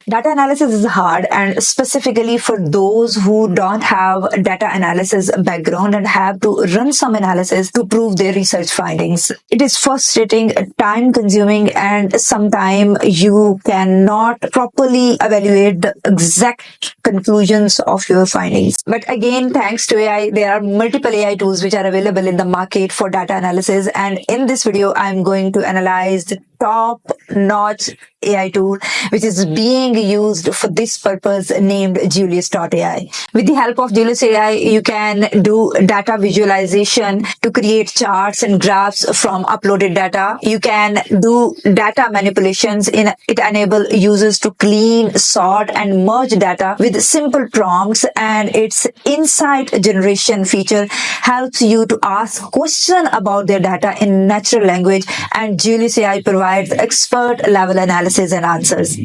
Data analysis is hard, and specifically for those who don't have data analysis background and have to run some analysis to prove their research findings. It is frustrating, time consuming, and sometimes you cannot properly evaluate the exact conclusions of your findings. But again, thanks to AI, there are multiple AI tools which are available in the market for data analysis. And in this video, I'm going to analyze the top-notch AI tool which is being used for this purpose, named Julius AI. With the help of Julius AI, you can do data visualization to create charts and graphs from uploaded data. You can do data manipulations. It enables users to clean, sort, and merge data with simple prompts, and its insight generation feature helps you to ask questions about their data in natural language, and Julius AI provides expert level analysis and answers.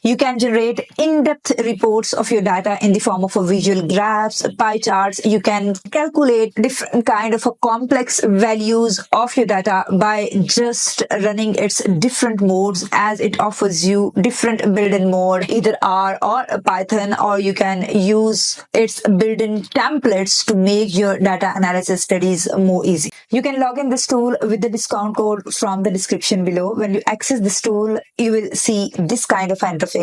You can generate in-depth reports of your data in the form of visual graphs, pie charts. You can calculate different kind of complex values of your data by just running its different modes, as it offers you different built-in mode, either R or Python, or you can use its built-in templates to make your data analysis studies more easy. You can log in this tool with the discount code from the description below. When you access this tool, you will see this kind of interface.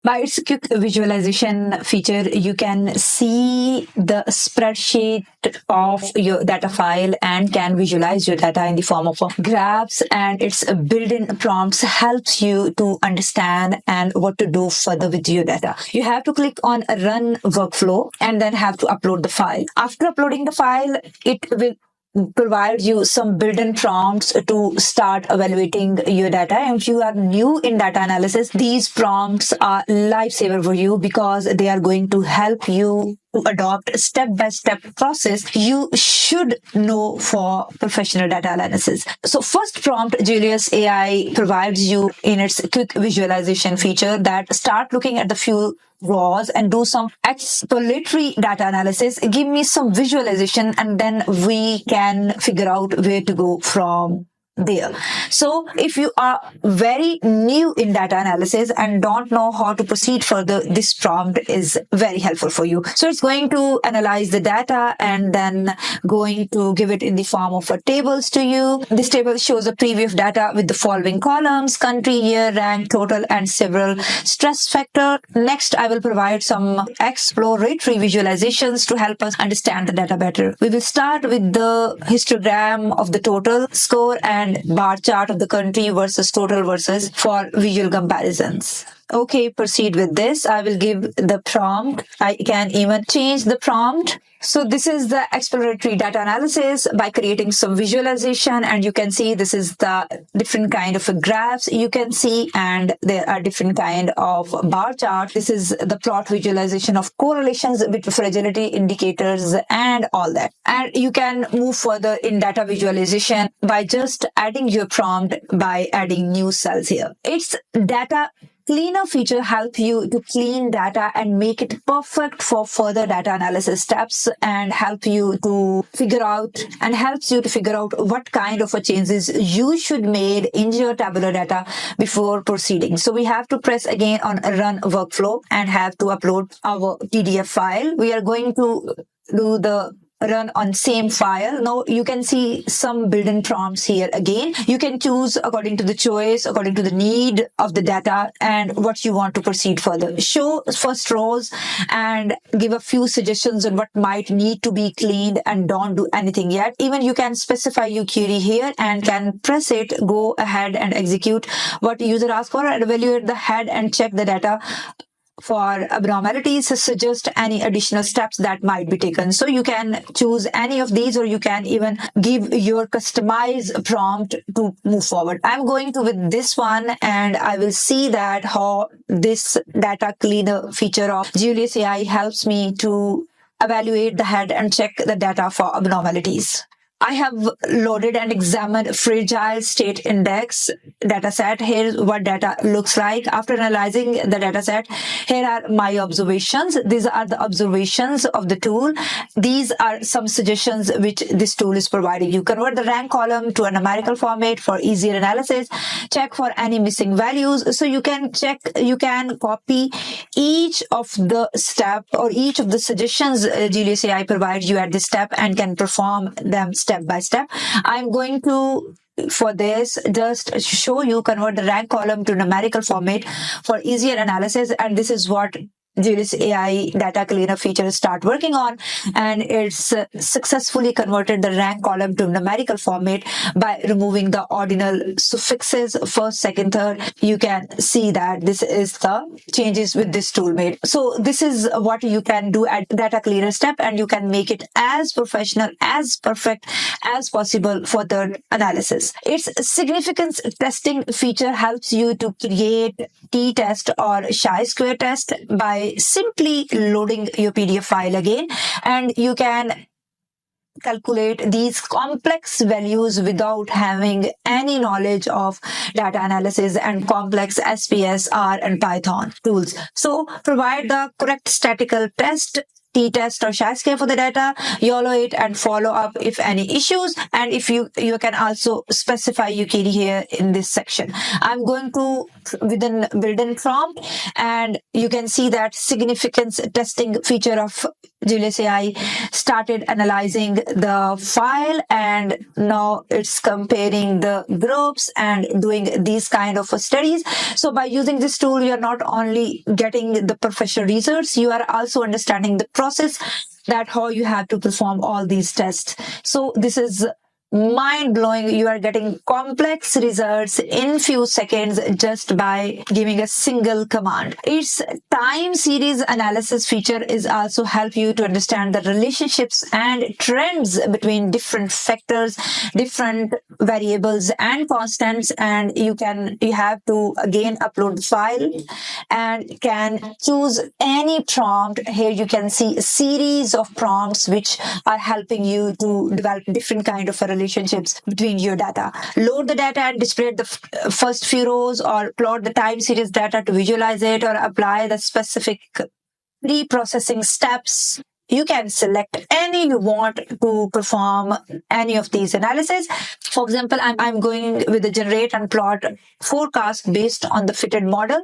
By its quick visualization feature, you can see the spreadsheet of your data file and can visualize your data in the form of graphs, and its built-in prompts helps you to understand and what to do further with your data. You have to click on run workflow and then have to upload the file. After uploading the file, it will provide you some built-in prompts to start evaluating your data. And if you are new in data analysis, these prompts are lifesaver for you because they are going to help you to adopt a step-by-step process you should know for professional data analysis. So first prompt Julius AI provides you in its quick visualization feature that start looking at the few rows and do some exploratory data analysis. Give me some visualization and then we can figure out where to go from there. So if you are very new in data analysis and don't know how to proceed further, this prompt is very helpful for you. So it's going to analyze the data and then going to give it in the form of tables to you. This table shows a preview of data with the following columns: country, year, rank, total, and several stress factor. Next, I will provide some exploratory visualizations to help us understand the data better. We will start with the histogram of the total score and bar chart of the country versus total versus for visual comparisons. Okay, proceed with this. I will give the prompt. I can even change the prompt. So this is the exploratory data analysis by creating some visualization, and you can see this is the different kind of graphs you can see, and there are different kind of bar charts. This is the plot visualization of correlations with fragility indicators and all that. And you can move further in data visualization by just adding your prompt by adding new cells here. It's data cleaner feature help you to clean data and make it perfect for further data analysis steps, and helps you to figure out what kind of changes you should make in your tabular data before proceeding. So we have to press again on run workflow and have to upload our PDF file. We are going to do the run on same file. Now you can see some built-in prompts here again. You can choose according to the choice, according to the need of the data and what you want to proceed further. Show first rows and give a few suggestions on what might need to be cleaned, and don't do anything yet. Even you can specify your query here and can press it, go ahead and execute what the user asked for, and evaluate the head and check the data for abnormalities, suggest any additional steps that might be taken. So you can choose any of these, or you can even give your customized prompt to move forward. I'm going to with this one, and I will see that how this data cleaner feature of Julius AI helps me to evaluate the head and check the data for abnormalities. I have loaded and examined fragile state index dataset. Here's what data looks like. After analyzing the dataset, here are my observations. These are the observations of the tool. These are some suggestions which this tool is providing you. Convert the rank column to a numerical format for easier analysis. Check for any missing values. So you can copy each of the step or each of the suggestions Julius AI provides you at this step and can perform them step by step. I'm going to for this just show you convert the rank column to numerical format for easier analysis, and this is what Julius AI data cleaner feature start working on, and it's successfully converted the rank column to numerical format by removing the ordinal suffixes first, second, third. You can see that this is the changes with this tool made. So this is what you can do at data cleaner step, and you can make it as professional, as perfect as possible for the analysis. Its significance testing feature helps you to create t-test or chi-square test by simply loading your PDF file again, and you can calculate these complex values without having any knowledge of data analysis and complex SPS, R, and Python tools. So provide the correct statistical test, t-test or chi-square for the data, YOLO it and follow up if any issues. And if you can also specify UKD here in this section. I'm going to within built-in prompt, and you can see that significance testing feature of Julius AI started analyzing the file, and now it's comparing the groups and doing these kind of studies. So by using this tool, you're not only getting the professional results, you are also understanding the process that how you have to perform all these tests. So this is mind-blowing. You are getting complex results in few seconds just by giving a single command. Its time series analysis feature is also help you to understand the relationships and trends between different factors, different variables and constants, and you have to again upload the file and can choose any prompt. Here you can see a series of prompts which are helping you to develop different kind of relationships between your data. Load the data and display the first few rows, or plot the time series data to visualize it, or apply the specific pre-processing steps. You can select any you want to perform any of these analysis. For example, I'm going with the generate and plot forecast based on the fitted model.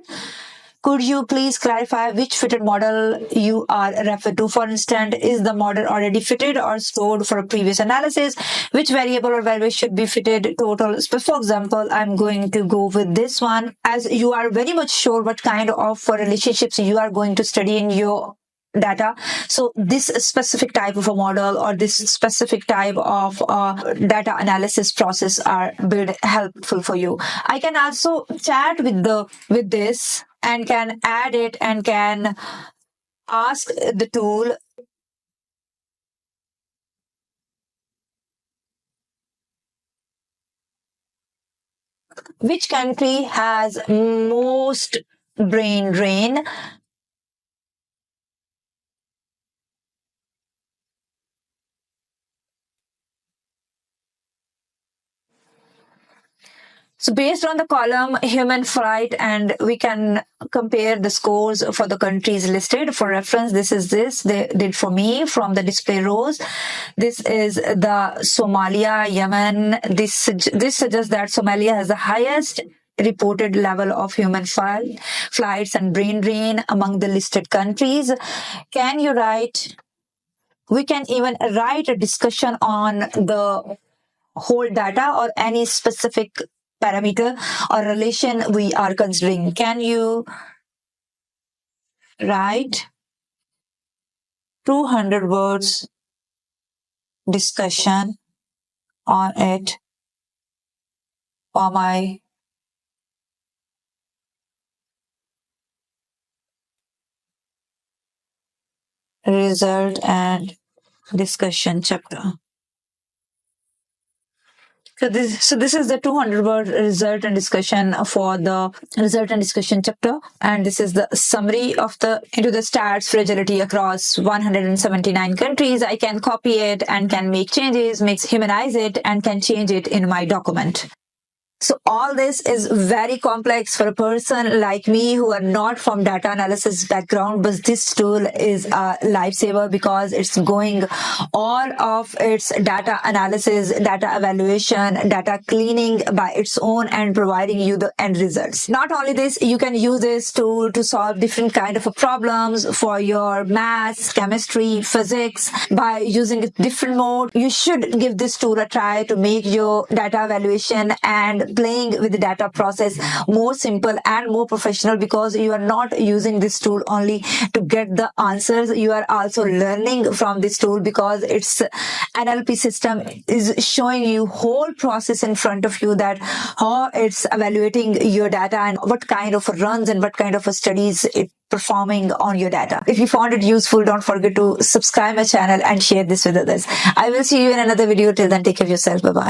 Could you please clarify which fitted model you are referred to? For instance, is the model already fitted or stored for a previous analysis? Which variable or value should be fitted total? So for example, I'm going to go with this one, as you are very much sure what kind of relationships you are going to study in your data. So this specific type of a model or this specific type of data analysis process are built helpful for you. I can also chat with this and can add it and can ask the tool which country has most brain drain. So based on the column human flight, and we can compare the scores for the countries listed. For reference, this they did for me from the display rows. This is the Somalia, Yemen. This suggests that Somalia has the highest reported level of human flights and brain drain among the listed countries. Can you write? We can even write a discussion on the whole data or any specific parameter or relation we are considering. Can you write 200 words discussion on it for my result and discussion chapter? So this is the 200-word result and discussion for the result and discussion chapter, and this is the summary of the into the stats fragility across 179 countries. I can copy it and can make changes, humanize it, and can change it in my document. So all this is very complex for a person like me who are not from data analysis background, but this tool is a lifesaver because it's going all of its data analysis, data evaluation, data cleaning by its own and providing you the end results. Not only this, you can use this tool to solve different kind of problems for your maths, chemistry, physics by using a different mode. You should give this tool a try to make your data evaluation and playing with the data process more simple and more professional, because you are not using this tool only to get the answers. You are also learning from this tool because its NLP system is showing you whole process in front of you, that how it's evaluating your data and what kind of runs and what kind of studies it performing on your data. If you found it useful, don't forget to subscribe my channel and share this with others. I will see you in another video. Till then, take care of yourself. Bye bye.